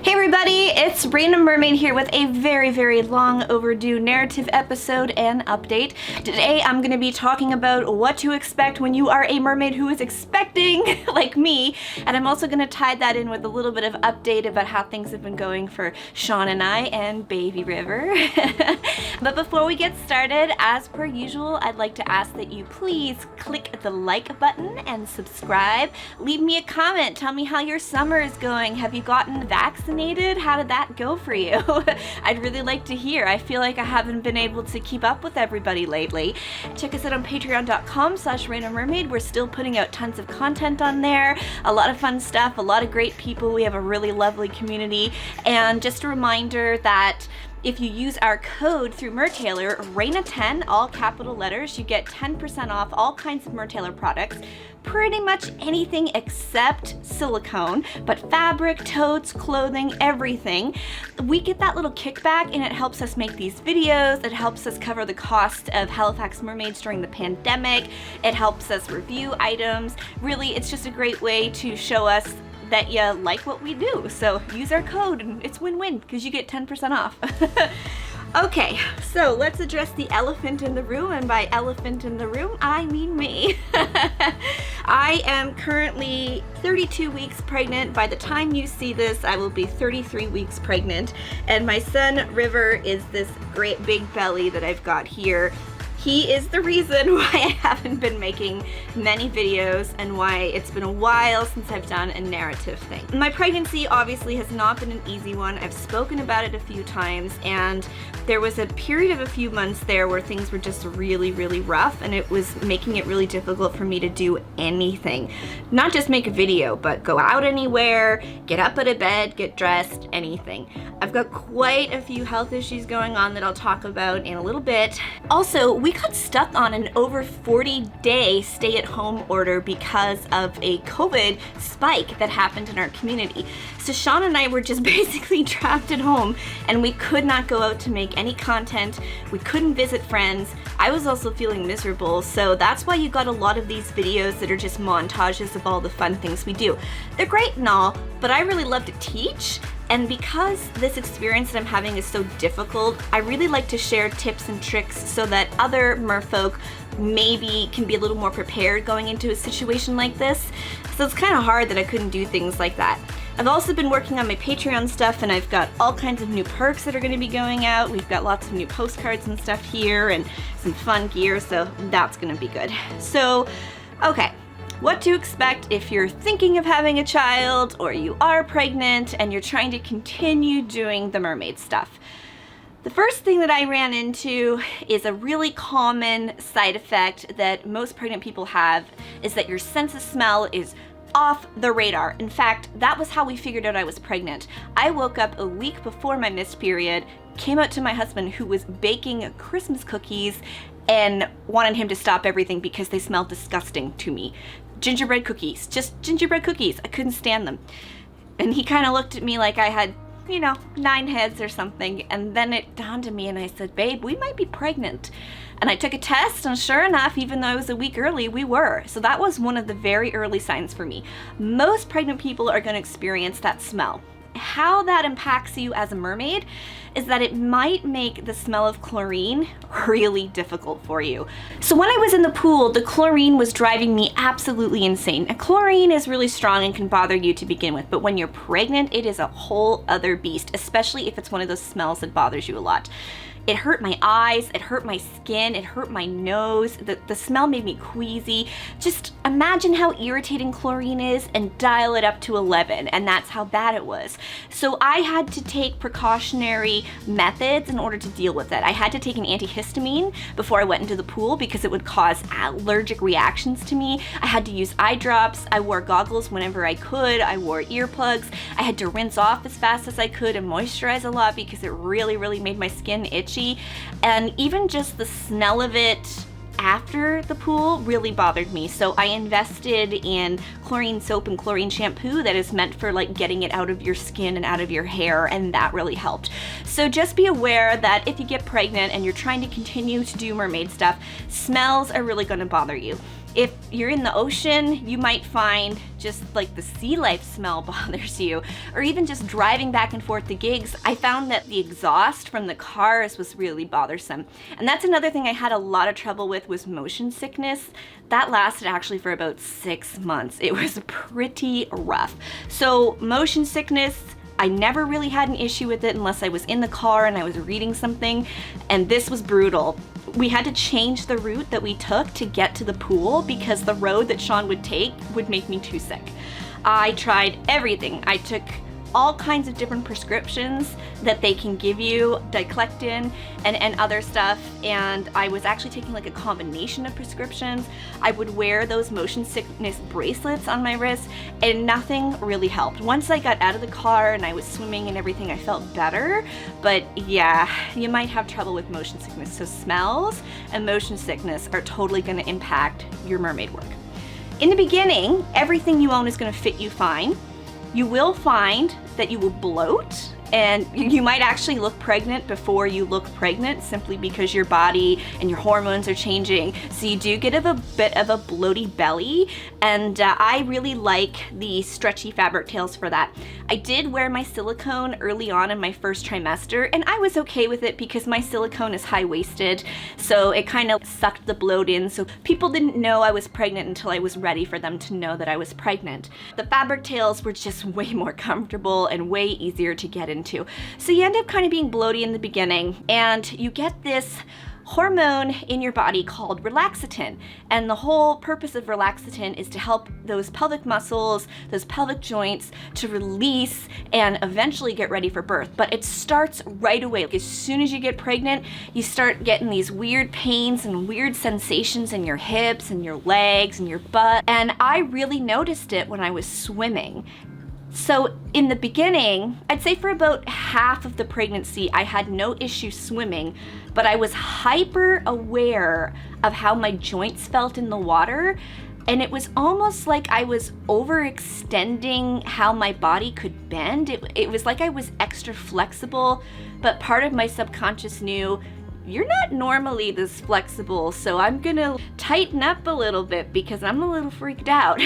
Hey everybody, it's Raina Mermaid here with a very long overdue narrative episode and update. Today I'm going to be talking about what to expect when you are a mermaid who is expecting, like me, and I'm also going to tie that in with a little bit of update about how things have been going for Sean and I and Baby River. But before we get started, as per usual, I'd like to ask that you please click the like button and subscribe. Leave me a comment, tell me how your summer is going. Have you gotten vaccinated? How did that go for you? I'd really like to hear. I feel like I haven't been able to keep up with everybody lately. Check us out on patreon.com/RainaMermaid. We're still putting out tons of content on there. A lot of fun stuff, a lot of great people. We have a really lovely community. And just a reminder that if you use our code through Mertailer, Raina10, all capital letters, you get 10% off all kinds of Mertailer products. Pretty much anything except silicone, but fabric, totes, clothing, everything. We get that little kickback and it helps us make these videos. It helps us cover the cost of Halifax mermaids during the pandemic. It helps us review items. Really, it's just a great way to show us that you like what we do. So use our code and it's win-win because you get 10% off. Okay, so let's address the elephant in the room, and by elephant in the room, I mean me. I am currently 32 weeks pregnant. By the time you see this, I will be 33 weeks pregnant, and my son River is this great big belly that I've got here. He is the reason why I haven't been making many videos and why it's been a while since I've done a narrative thing. My pregnancy obviously has not been an easy one. I've spoken about it a few times, and there was a period of a few months there where things were just really rough, and it was making it really difficult for me to do anything. Not just make a video, but go out anywhere, get up out of bed, get dressed, anything. I've got quite a few health issues going on that I'll talk about in a little bit. Also, we got stuck on an over 40-day stay-at-home order because of a COVID spike that happened in our community. So Sean and I were just basically trapped at home, and we could not go out to make any content. We couldn't visit friends. I was also feeling miserable, so that's why you got a lot of these videos that are just montages of all the fun things we do. They're great and all, but I really love to teach. And because this experience that I'm having is so difficult, I really like to share tips and tricks so that other merfolk maybe can be a little more prepared going into a situation like this. So it's kind of hard that I couldn't do things like that. I've also been working on my Patreon stuff, and I've got all kinds of new perks that are going to be going out. We've got lots of new postcards and stuff here and some fun gear, so that's going to be good. So, okay. What to expect if you're thinking of having a child or you are pregnant and you're trying to continue doing the mermaid stuff. The first thing that I ran into is a really common side effect that most pregnant people have, is that your sense of smell is off the radar. In fact, that was how we figured out I was pregnant. I woke up a week before my missed period, came out to my husband who was baking Christmas cookies, and wanted him to stop everything because they smelled disgusting to me. Gingerbread cookies, just gingerbread cookies. I couldn't stand them. And he kind of looked at me like I had, 9 heads or something. And then it dawned on me and I said, babe, we might be pregnant. And I took a test, and sure enough, even though it was a week early, we were. So that was one of the very early signs for me. Most pregnant people are going to experience that smell. How that impacts you as a mermaid is that it might make the smell of chlorine really difficult for you. So when I was in the pool, the chlorine was driving me absolutely insane. And chlorine is really strong and can bother you to begin with, but when you're pregnant, it is a whole other beast, especially if it's one of those smells that bothers you a lot. It hurt my eyes, it hurt my skin, it hurt my nose, the smell made me queasy. Just imagine how irritating chlorine is and dial it up to 11, and that's how bad it was. So I had to take precautionary methods in order to deal with it. I had to take an antihistamine before I went into the pool because it would cause allergic reactions to me. I had to use eye drops, I wore goggles whenever I could, I wore earplugs, I had to rinse off as fast as I could and moisturize a lot because it really made my skin itchy. And even just the smell of it after the pool really bothered me. So I invested in chlorine soap and chlorine shampoo that is meant for like getting it out of your skin and out of your hair, and that really helped. So just be aware that if you get pregnant and you're trying to continue to do mermaid stuff, smells are really going to bother you. If you're in the ocean, you might find just like the sea life smell bothers you, or even just driving back and forth to gigs, I found that the exhaust from the cars was really bothersome. And that's another thing I had a lot of trouble with, was motion sickness. That lasted actually for about 6 months. It was pretty rough. So motion sickness, I never really had an issue with it unless I was in the car and I was reading something, and this was brutal. We had to change the route that we took to get to the pool because the road that Sean would take would make me too sick. I tried everything. I took all kinds of different prescriptions that they can give you, diclectin and other stuff, and I was actually taking like a combination of prescriptions. I would wear those motion sickness bracelets on my wrist, and nothing really helped. Once I got out of the car and I was swimming and everything, I felt better, but yeah, you might have trouble with motion sickness. So smells and motion sickness are totally gonna impact your mermaid work. In the beginning, everything you own is gonna fit you fine. You will find that you will bloat, and you might actually look pregnant before you look pregnant, simply because your body and your hormones are changing. So you do get a bit of a bloaty belly, and I really like the stretchy fabric tails for that. I did wear my silicone early on in my first trimester, and I was okay with it because my silicone is high-waisted, so it kind of sucked the bloat in, so people didn't know I was pregnant until I was ready for them to know that I was pregnant. The fabric tails were just way more comfortable and way easier to get into. So you end up kind of being bloaty in the beginning, and you get this hormone in your body called relaxatin, and the whole purpose of relaxatin is to help those pelvic muscles, those pelvic joints to release and eventually get ready for birth. But it starts right away. As soon as you get pregnant, you start getting these weird pains and weird sensations in your hips and your legs and your butt, and I really noticed it when I was swimming. So in the beginning, I'd say for about half of the pregnancy, I had no issue swimming, but I was hyper aware of how my joints felt in the water. And it was almost like I was overextending how my body could bend. It was like I was extra flexible, but part of my subconscious knew, you're not normally this flexible, so I'm gonna tighten up a little bit because I'm a little freaked out.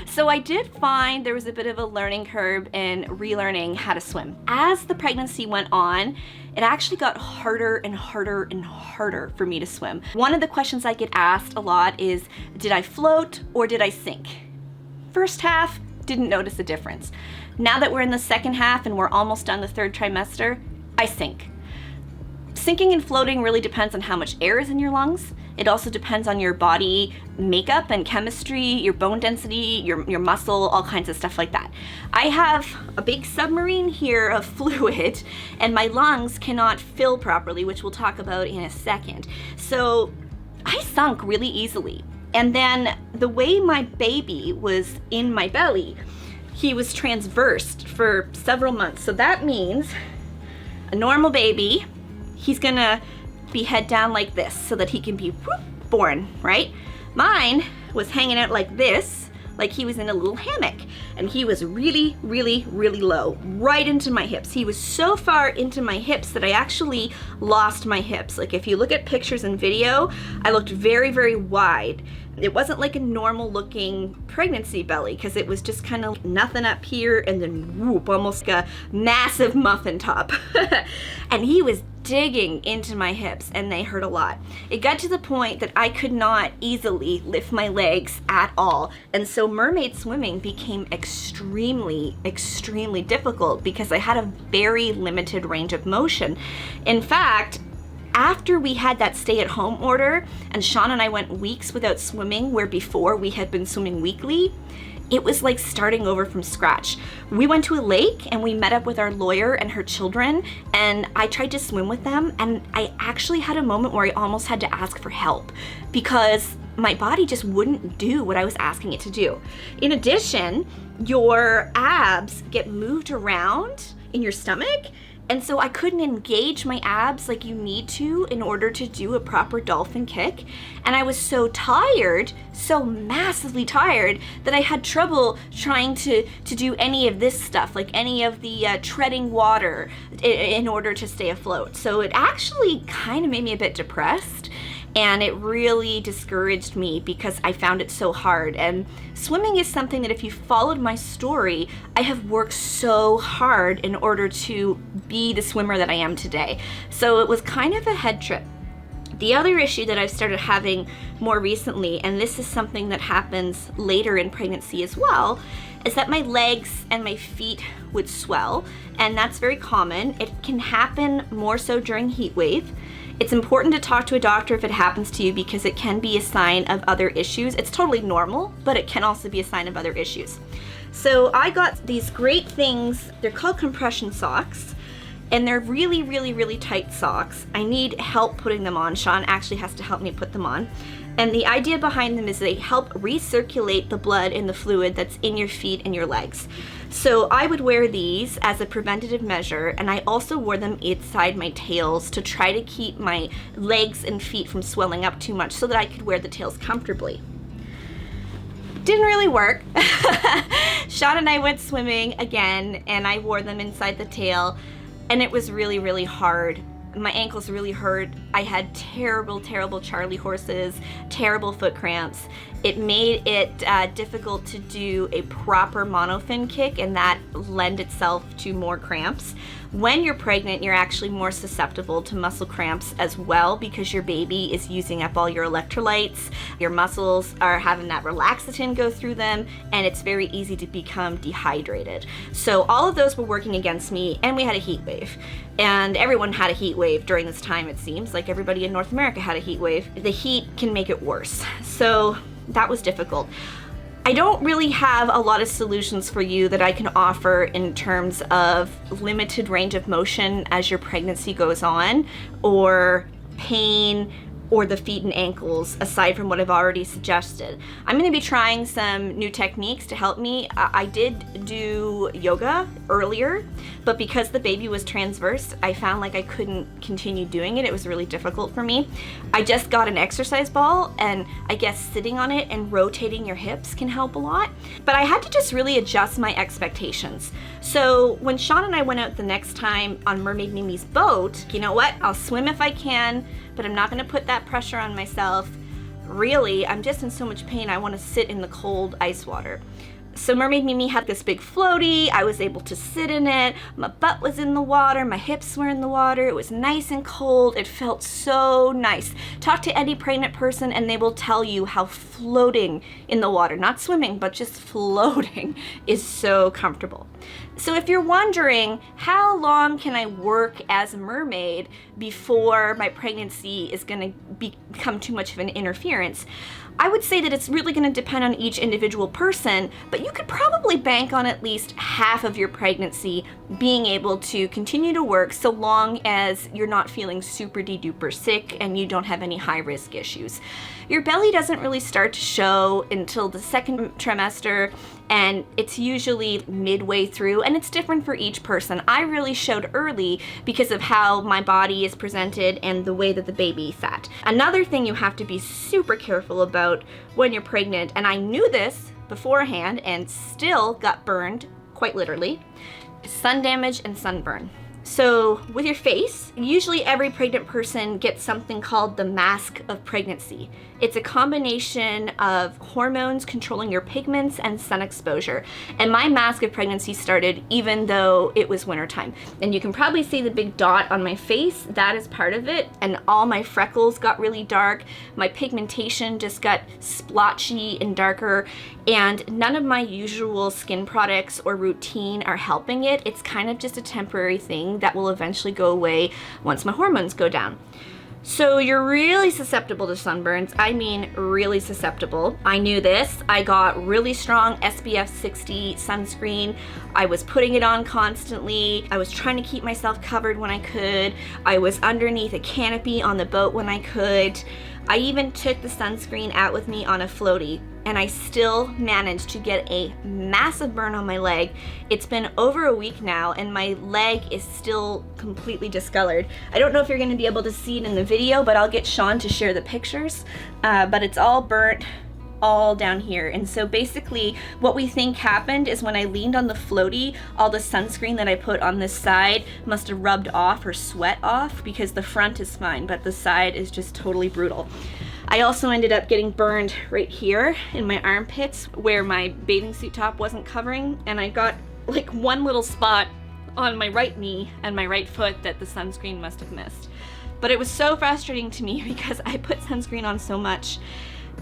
So I did find there was a bit of a learning curve in relearning how to swim. As the pregnancy went on, it actually got harder and harder and harder for me to swim. One of the questions I get asked a lot is, did I float or did I sink? First half, didn't notice a difference. Now that we're in the second half and we're almost done the third trimester, I sink. Sinking and floating really depends on how much air is in your lungs. It also depends on your body makeup and chemistry, your bone density, your muscle, all kinds of stuff like that. I have a big submarine here of fluid, and my lungs cannot fill properly, which we'll talk about in a second. So I sunk really easily. And then the way my baby was in my belly, he was transversed for several months. So that means a normal baby, he's gonna be head down like this so that he can be born, right? Mine was hanging out like this, like he was in a little hammock, and he was really, really, really low, right into my hips. He was so far into my hips that I actually lost my hips. Like if you look at pictures and video, I looked very, very wide. It wasn't like a normal looking pregnancy belly, because it was just kind of nothing up here and then whoop, almost like a massive muffin top. And he was digging into my hips and they hurt a lot. It got to the point that I could not easily lift my legs at all. And so mermaid swimming became extremely, extremely difficult because I had a very limited range of motion. In fact, after we had that stay-at-home order and Sean and I went weeks without swimming, where before we had been swimming weekly, it was like starting over from scratch. We went to a lake and we met up with our lawyer and her children, and I tried to swim with them, and I actually had a moment where I almost had to ask for help because my body just wouldn't do what I was asking it to do. In addition, your abs get moved around in your stomach, and so I couldn't engage my abs like you need to in order to do a proper dolphin kick. And I was so tired, so massively tired, that I had trouble trying to do any of this stuff, like any of the treading water in order to stay afloat. So it actually kind of made me a bit depressed. and it really discouraged me because I found it so hard. And swimming is something that, if you followed my story, I have worked so hard in order to be the swimmer that I am today. So it was kind of a head trip. The other issue that I've started having more recently, and this is something that happens later in pregnancy as well, is that my legs and my feet would swell, and that's very common. It can happen more so during heat wave. It's important to talk to a doctor if it happens to you, because it can be a sign of other issues. It's totally normal, but it can also be a sign of other issues. So I got these great things. They're called compression socks, and they're really, really, really tight socks. I need help putting them on. Sean actually has to help me put them on. And the idea behind them is they help recirculate the blood and the fluid that's in your feet and your legs. So I would wear these as a preventative measure, and I also wore them inside my tails to try to keep my legs and feet from swelling up too much so that I could wear the tails comfortably. Didn't really work. Sean and I went swimming again, and I wore them inside the tail, and it was really, really hard. My ankles really hurt. I had terrible, terrible Charlie horses, terrible foot cramps. It made it difficult to do a proper monofin kick, and that lent itself to more cramps. When you're pregnant, you're actually more susceptible to muscle cramps as well, because your baby is using up all your electrolytes. Your muscles are having that relaxin go through them, and it's very easy to become dehydrated. So all of those were working against me, and we had a heat wave. And everyone had a heat wave during this time, it seems. Like everybody in North America had a heat wave. The heat can make it worse. So that was difficult. I don't really have a lot of solutions for you that I can offer in terms of limited range of motion as your pregnancy goes on, or pain, or the feet and ankles, aside from what I've already suggested. I'm gonna be trying some new techniques to help me. I did do yoga earlier, but because the baby was transverse, I found like I couldn't continue doing it. It was really difficult for me. I just got an exercise ball, and I guess sitting on it and rotating your hips can help a lot. But I had to just really adjust my expectations. So when Sean and I went out the next time on Mermaid Mimi's boat, you know what? I'll swim if I can, but I'm not gonna put that pressure on myself. Really, I'm just in so much pain, I wanna sit in the cold ice water. So Mermaid Mimi had this big floaty. I was able to sit in it. My butt was in the water, my hips were in the water. It was nice and cold. It felt so nice. Talk to any pregnant person and they will tell you how floating in the water, not swimming, but just floating, is so comfortable. So if you're wondering, how long can I work as a mermaid before my pregnancy is gonna become too much of an interference? I would say that it's really gonna depend on each individual person, but you could probably bank on at least half of your pregnancy being able to continue to work, so long as you're not feeling super duper sick and you don't have any high risk issues. Your belly doesn't really start to show until the second trimester, and it's usually midway through, and it's different for each person. I really showed early because of how my body is presented and the way that the baby sat. Another thing you have to be super careful about when you're pregnant, and I knew this beforehand and still got burned, quite literally, is sun damage and sunburn. So with your face, usually every pregnant person gets something called the mask of pregnancy. It's a combination of hormones controlling your pigments and sun exposure. And my mask of pregnancy started even though it was wintertime. And you can probably see the big dot on my face. That is part of it. And all my freckles got really dark. My pigmentation just got splotchy and darker. And none of my usual skin products or routine are helping it. It's kind of just a temporary thing that will eventually go away once my hormones go down. So you're really susceptible to sunburns. I mean, really susceptible. I knew this. I got really strong SPF 60 sunscreen. I was putting it on constantly. I was trying to keep myself covered when I could. I was underneath a canopy on the boat when I could. I even took the sunscreen out with me on a floaty, and I still managed to get a massive burn on my leg. It's been over a week now, and my leg is still completely discolored. I don't know if you're gonna be able to see it in the video, but I'll get Sean to share the pictures. But it's all burnt. all down here. And so basically what we think happened is when I leaned on the floaty, all the sunscreen that I put on this side must have rubbed off or sweat off, because the front is fine, but the side is just totally brutal. I also ended up getting burned right here in my armpits where my bathing suit top wasn't covering, and I got like one little spot on my right knee and my right foot that the sunscreen must have missed. But it was so frustrating to me because I put sunscreen on so much.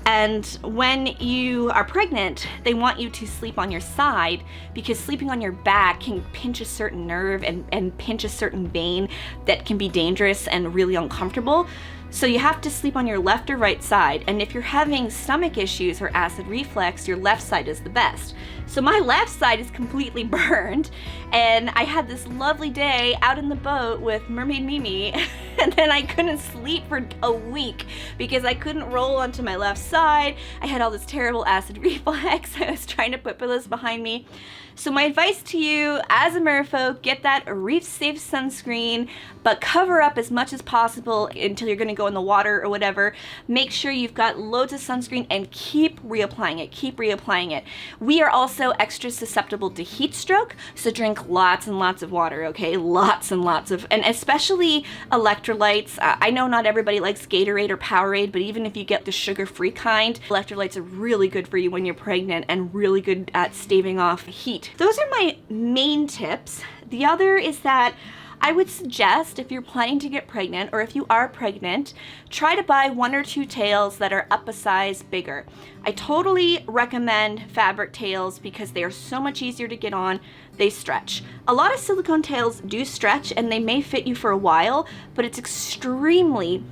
And when you are pregnant, they want you to sleep on your side, because sleeping on your back can pinch a certain nerve and pinch a certain vein that can be dangerous and really uncomfortable. So you have to sleep on your left or right side. And if you're having stomach issues or acid reflux, your left side is the best. So my left side is completely burned, and I had this lovely day out in the boat with Mermaid Mimi, and then I couldn't sleep for a week because I couldn't roll onto my left side. I had all this terrible acid reflux. I was trying to put pillows behind me. So my advice to you as a merfolk, get that reef-safe sunscreen, but cover up as much as possible until you're gonna go in the water or whatever. Make sure you've got loads of sunscreen and keep reapplying it, keep reapplying it. We are also extra susceptible to heat stroke, so drink lots and lots of water, okay? Lots and lots of, and especially electrolytes. I know not everybody likes Gatorade or Powerade, but even if you get the sugar-free kind, electrolytes are really good for you when you're pregnant and really good at staving off heat. Those are my main tips. The other is that I would suggest, if you're planning to get pregnant, or if you are pregnant, try to buy 1 or 2 tails that are up a size bigger. I totally recommend fabric tails because they are so much easier to get on. They stretch. A lot of silicone tails do stretch and they may fit you for a while, but it's extremely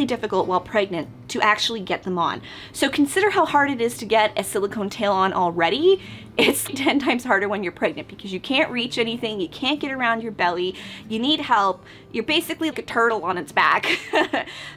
difficult while pregnant to actually get them on. So consider how hard it is to get a silicone tail on already. It's 10 times harder when you're pregnant because you can't reach anything, you can't get around your belly, you need help. You're basically like a turtle on its back.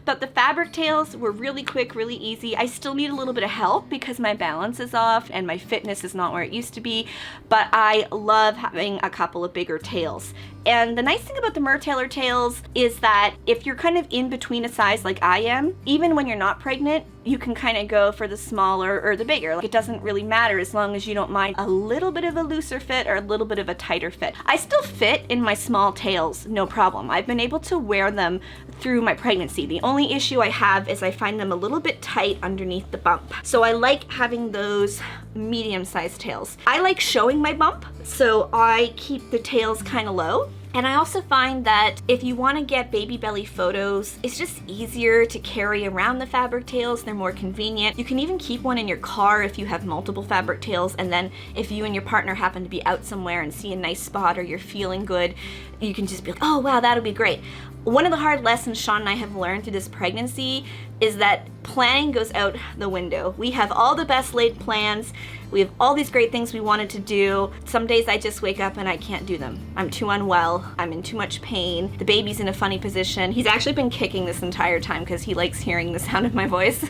But the fabric tails were really quick, really easy. I still need a little bit of help because my balance is off and my fitness is not where it used to be, but I love having a couple of bigger tails. And the nice thing about the Mertailer tails is that if you're kind of in between a size like I am, even when you're not pregnant, you can kind of go for the smaller or the bigger. Like, it doesn't really matter as long as you don't mind a little bit of a looser fit or a little bit of a tighter fit. I still fit in my small tails, no problem. I've been able to wear them through my pregnancy. The only issue I have is I find them a little bit tight underneath the bump. So I like having those medium-sized tails. I like showing my bump, so I keep the tails kind of low. And I also find that if you want to get baby belly photos, it's just easier to carry around the fabric tails. They're more convenient. You can even keep one in your car if you have multiple fabric tails, and then if you and your partner happen to be out somewhere and see a nice spot or you're feeling good, you can just be like, oh wow, that'll be great. One of the hard lessons Sean and I have learned through this pregnancy is that planning goes out the window. We have all the best laid plans. We have all these great things we wanted to do. Some days I just wake up and I can't do them. I'm too unwell. I'm in too much pain. The baby's in a funny position. He's actually been kicking this entire time because he likes hearing the sound of my voice.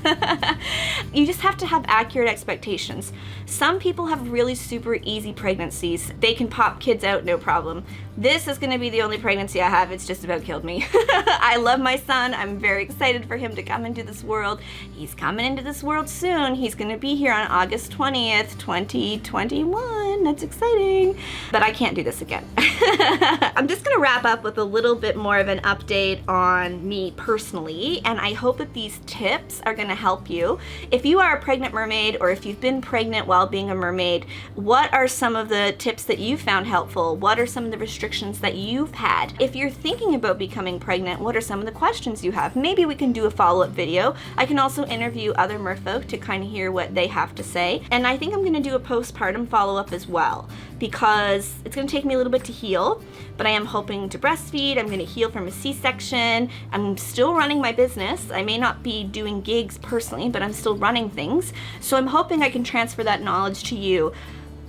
You just have to have accurate expectations. Some people have really super easy pregnancies. They can pop kids out, no problem. This is gonna be the only pregnancy I have. It's just about killed me. I love my son. I'm very excited for him to come into this world. He's coming into this world soon. He's gonna be here on August 20th, 2021. That's exciting. But I can't do this again. I'm just gonna wrap up with a little bit more of an update on me personally, and I hope that these tips are gonna help you. If you are a pregnant mermaid, or if you've been pregnant while being a mermaid, what are some of the tips that you found helpful? What are some of the restrictions that you've had? If you're thinking about becoming pregnant, what are some of the questions you have? Maybe we can do a follow-up video. I can also interview other merfolk to kind of hear what they have to say. And I think I'm gonna do a postpartum follow-up as well, because it's gonna take me a little bit to heal, but I am hoping to breastfeed. I'm gonna heal from a C-section. I'm still running my business. I may not be doing gigs personally, but I'm still running things. So I'm hoping I can transfer that knowledge to you.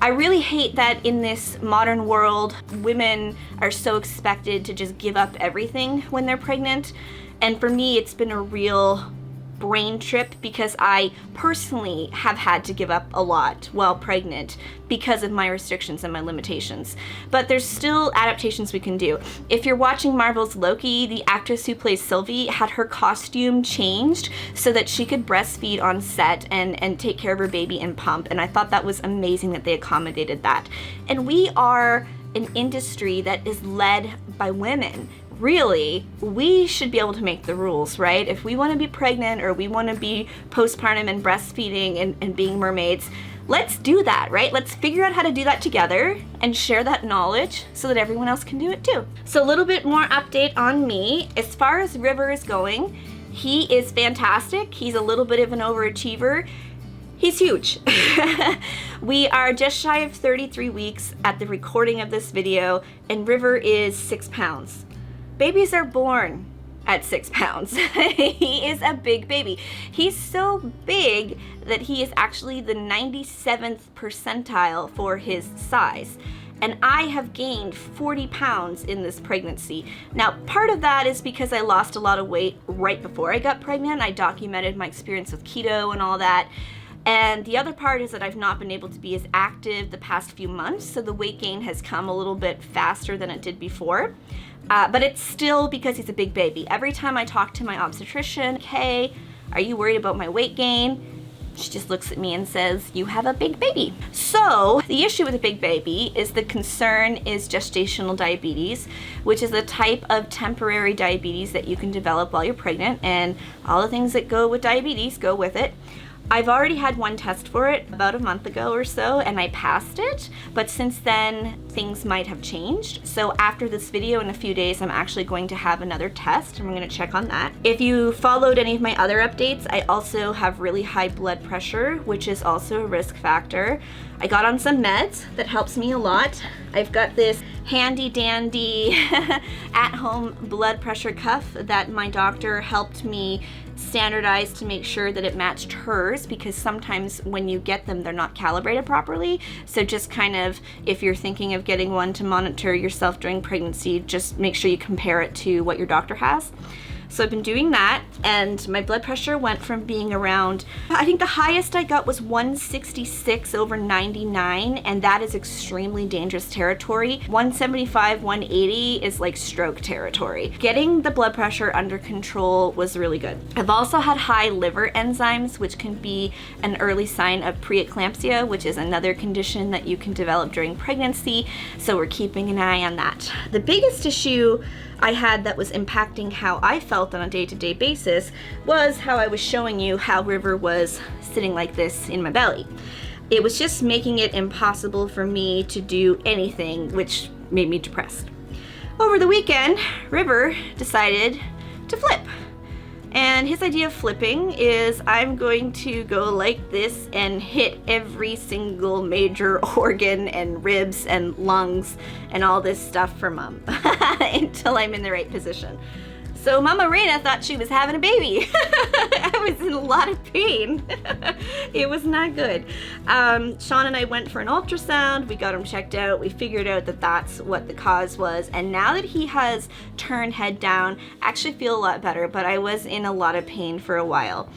I really hate that in this modern world, women are so expected to just give up everything when they're pregnant. And for me, it's been a real brain trip because I personally have had to give up a lot while pregnant because of my restrictions and my limitations. But there's still adaptations we can do. If you're watching Marvel's Loki, the actress who plays Sylvie had her costume changed so that she could breastfeed on set and take care of her baby and pump, and I thought that was amazing that they accommodated that. And we are an industry that is led by women. Really, we should be able to make the rules, right? If we want to be pregnant or we want to be postpartum and breastfeeding and being mermaids, let's do that, right? Let's figure out how to do that together and share that knowledge so that everyone else can do it too. So a little bit more update on me. As far as River is going, he is fantastic. He's a little bit of an overachiever. He's huge. We are just shy of 33 weeks at the recording of this video, and River is 6 pounds. Babies are born at 6 pounds. He is a big baby. He's so big that he is actually the 97th percentile for his size. And I have gained 40 pounds in this pregnancy. Now, part of that is because I lost a lot of weight right before I got pregnant. I documented my experience with keto and all that. And the other part is that I've not been able to be as active the past few months, so the weight gain has come a little bit faster than it did before. But it's still because he's a big baby. Every time I talk to my obstetrician, hey, are you worried about my weight gain? She just looks at me and says, you have a big baby. So the issue with a big baby is the concern is gestational diabetes, which is a type of temporary diabetes that you can develop while you're pregnant, and all the things that go with diabetes go with it. I've already had one test for it about a month ago or so, and I passed it, but since then things might have changed. So after this video in a few days, I'm actually going to have another test and we're gonna check on that. If you followed any of my other updates, I also have really high blood pressure, which is also a risk factor. I got on some meds that helps me a lot. I've got this handy dandy at-home blood pressure cuff that my doctor helped me standardize to make sure that it matched hers, because sometimes when you get them, they're not calibrated properly. So just kind of, if you're thinking of getting one to monitor yourself during pregnancy, just make sure you compare it to what your doctor has. So I've been doing that, and my blood pressure went from being around, I think the highest I got was 166 over 99, and that is extremely dangerous territory. 175, 180 is like stroke territory. Getting the blood pressure under control was really good. I've also had high liver enzymes, which can be an early sign of preeclampsia, which is another condition that you can develop during pregnancy, so we're keeping an eye on that. The biggest issue I had that was impacting how I felt on a day-to-day basis was how I was showing you how River was sitting like this in my belly. It was just making it impossible for me to do anything, which made me depressed. Over the weekend, River decided to flip. And his idea of flipping is I'm going to go like this and hit every single major organ and ribs and lungs and all this stuff for Mom until I'm in the right position. So Mama Raina thought she was having a baby. I was in a lot of pain. It was not good. Sean and I went for an ultrasound. We got him checked out. We figured out that that's what the cause was. And now that he has turned head down, I actually feel a lot better, but I was in a lot of pain for a while.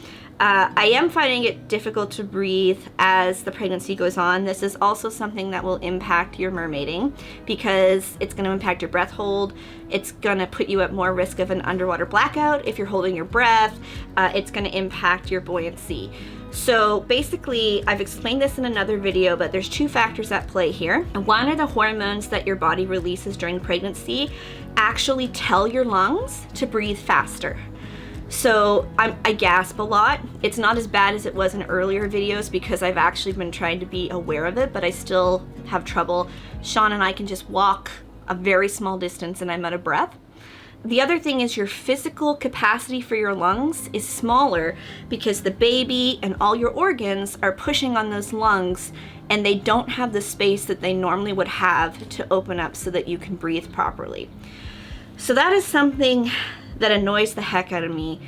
I am finding it difficult to breathe as the pregnancy goes on. This is also something that will impact your mermaiding because it's going to impact your breath hold. It's going to put you at more risk of an underwater blackout if you're holding your breath. It's going to impact your buoyancy. So basically, I've explained this in another video, but there's two factors at play here. One are the hormones that your body releases during pregnancy actually tell your lungs to breathe faster. So I gasp a lot. It's not as bad as it was in earlier videos because I've actually been trying to be aware of it, but I still have trouble. Sean and I can just walk a very small distance and I'm out of breath. The other thing is your physical capacity for your lungs is smaller because the baby and all your organs are pushing on those lungs and they don't have the space that they normally would have to open up so that you can breathe properly. So that is something that annoys the heck out of me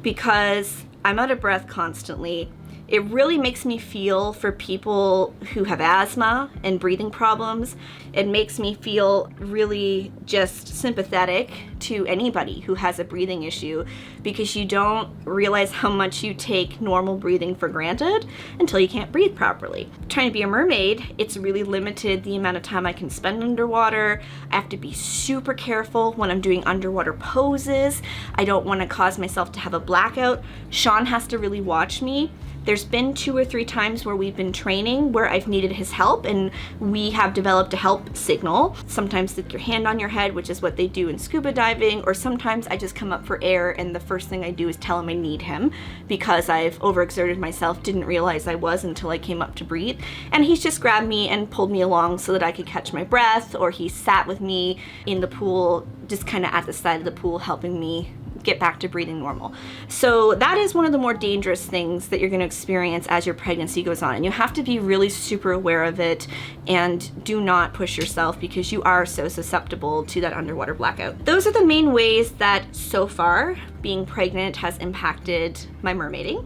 because I'm out of breath constantly. It really makes me feel for people who have asthma and breathing problems. It makes me feel really just sympathetic to anybody who has a breathing issue, because you don't realize how much you take normal breathing for granted until you can't breathe properly. Trying to be a mermaid, it's really limited the amount of time I can spend underwater. I have to be super careful when I'm doing underwater poses. I don't want to cause myself to have a blackout. Sean has to really watch me. There's been 2 or 3 times where we've been training where I've needed his help, and we have developed a help signal. Sometimes with your hand on your head, which is what they do in scuba diving, or sometimes I just come up for air and the first thing I do is tell him I need him because I've overexerted myself, didn't realize I was until I came up to breathe. And he's just grabbed me and pulled me along so that I could catch my breath, or he sat with me in the pool, just kind of at the side of the pool, helping me get back to breathing normal. So that is one of the more dangerous things that you're going to experience as your pregnancy goes on, and you have to be really super aware of it and do not push yourself because you are so susceptible to that underwater blackout. Those are the main ways that so far being pregnant has impacted my mermaiding.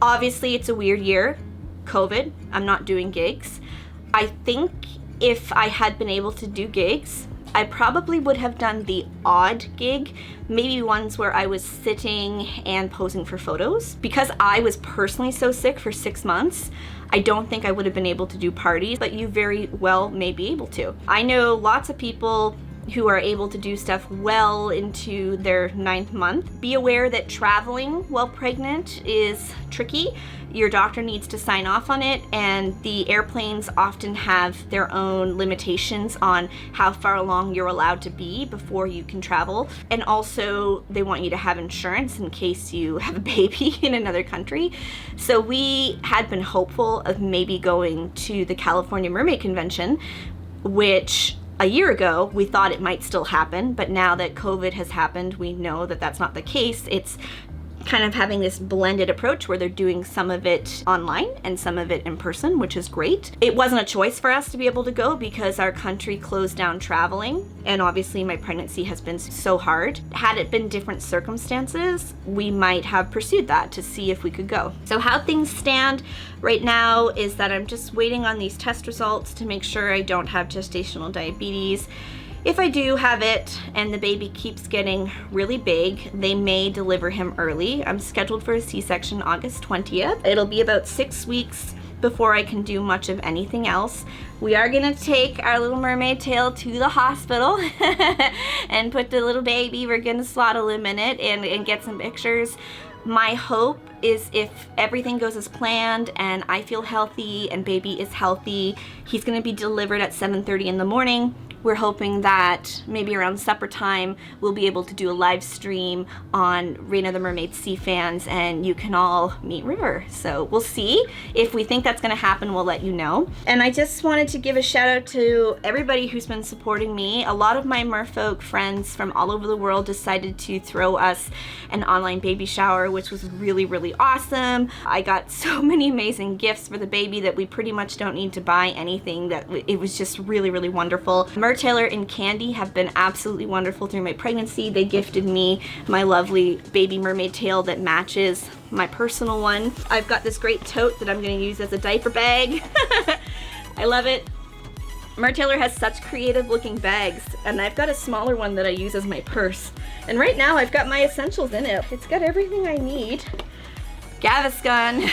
Obviously it's a weird year, COVID, I'm not doing gigs. I think if I had been able to do gigs, I probably would have done the odd gig, maybe ones where I was sitting and posing for photos. Because I was personally so sick for 6 months, I don't think I would have been able to do parties, but you very well may be able to. I know lots of people who are able to do stuff well into their 9th month. Be aware that traveling while pregnant is tricky. Your doctor needs to sign off on it, and the airplanes often have their own limitations on how far along you're allowed to be before you can travel. And also they want you to have insurance in case you have a baby in another country. So we had been hopeful of maybe going to the California Mermaid Convention, which a year ago we thought it might still happen, but now that COVID has happened, we know that that's not the case. It's kind of having this blended approach where they're doing some of it online and some of it in person, which is great. It wasn't a choice for us to be able to go because our country closed down traveling, and obviously my pregnancy has been so hard. Had it been different circumstances, we might have pursued that to see if we could go. So how things stand right now is that I'm just waiting on these test results to make sure I don't have gestational diabetes. If I do have it and the baby keeps getting really big, they may deliver him early. I'm scheduled for a C-section August 20th. It'll be about 6 weeks before I can do much of anything else. We are gonna take our little mermaid tail to the hospital and put the little baby, we're gonna swaddle him in it and get some pictures. My hope is if everything goes as planned and I feel healthy and baby is healthy, he's gonna be delivered at 7:30 in the morning. We're hoping that maybe around supper time we'll be able to do a live stream on Raina the Mermaid Sea Fans and you can all meet River. So we'll see. If we think that's gonna happen, we'll let you know. And I just wanted to give a shout out to everybody who's been supporting me. A lot of my merfolk friends from all over the world decided to throw us an online baby shower, which was really, really awesome. I got so many amazing gifts for the baby that we pretty much don't need to buy anything. That it was just really, really wonderful. Taylor and Candy have been absolutely wonderful through my pregnancy. They gifted me my lovely baby mermaid tail that matches my personal one. I've got this great tote that I'm going to use as a diaper bag. I love it. Taylor has such creative looking bags, and I've got a smaller one that I use as my purse. And right now I've got my essentials in it. It's got everything I need. Gaviscon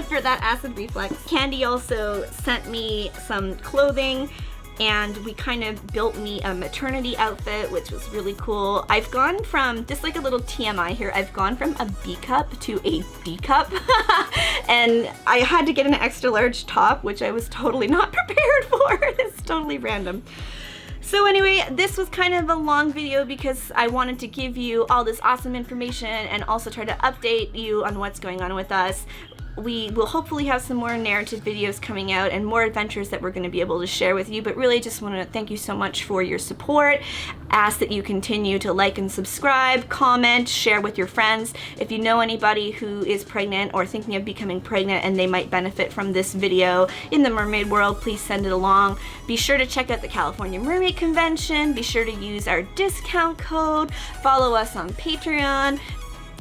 for that acid reflux. Candy also sent me some clothing, and we kind of built me a maternity outfit, which was really cool. I've gone from, just like a little TMI here, I've gone from a B cup to a D cup. And I had to get an extra large top, which I was totally not prepared for. It's totally random. So anyway, this was kind of a long video because I wanted to give you all this awesome information and also try to update you on what's going on with us. We will hopefully have some more narrative videos coming out and more adventures that we're going to be able to share with you, but really just want to thank you so much for your support. Ask that you continue to like and subscribe, comment, share with your friends. If you know anybody who is pregnant or thinking of becoming pregnant and they might benefit from this video in the mermaid world, please send it along. Be sure to check out the California Mermaid Convention. Be sure to use our discount code. Follow us on Patreon.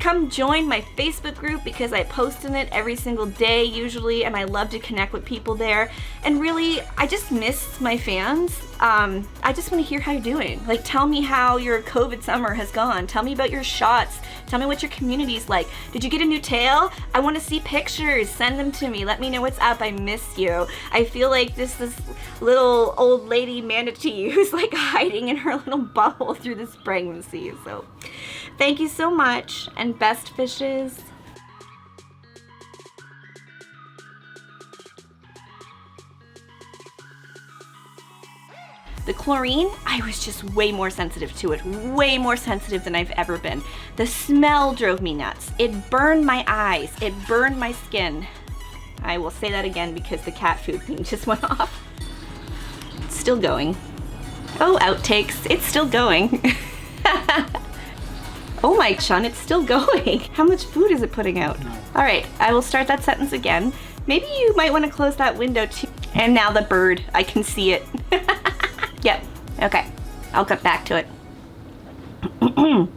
Come join my Facebook group because I post in it every single day usually, and I love to connect with people there. And really, I just miss my fans. I just want to hear how you're doing. Like, tell me how your COVID summer has gone. Tell me about your shots. Tell me what your community's like. Did you get a new tail? I want to see pictures. Send them to me. Let me know what's up. I miss you. I feel like this little old lady manatee who's like hiding in her little bubble through this pregnancy. So thank you so much, and best fishes. The chlorine, I was just way more sensitive to it, way more sensitive than I've ever been. The smell drove me nuts. It burned my eyes, it burned my skin. I will say that again because the cat food thing just went off. It's still going. Oh, outtakes, it's still going. Oh my Sean, it's still going. How much food is it putting out? All right, I will start that sentence again. Maybe you might want to close that window too. And now the bird, I can see it. Yep, okay, I'll get back to it.